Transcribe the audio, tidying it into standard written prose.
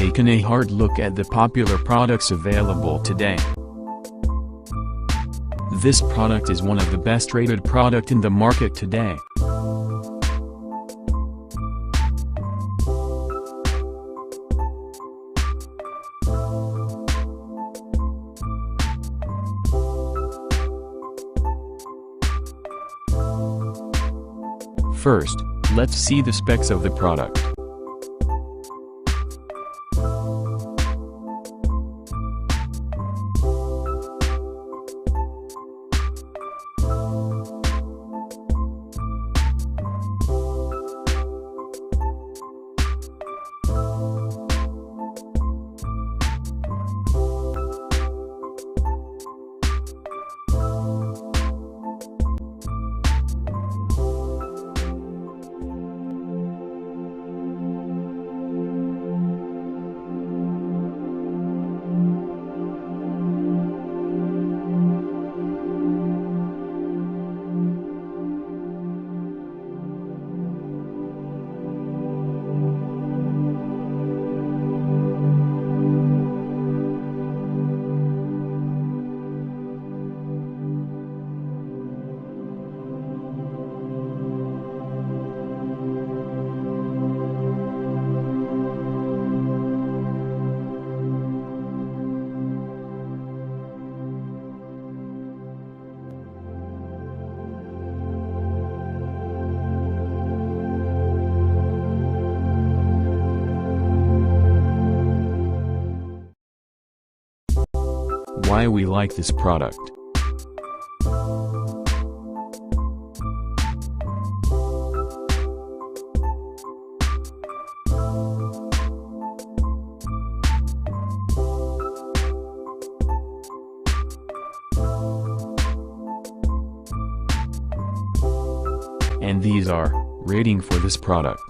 taken a hard look at the popular products available today. This product is one of the best rated product in the market today. First, let's see the specs of the product. Why we like this product. And these are rating for this product.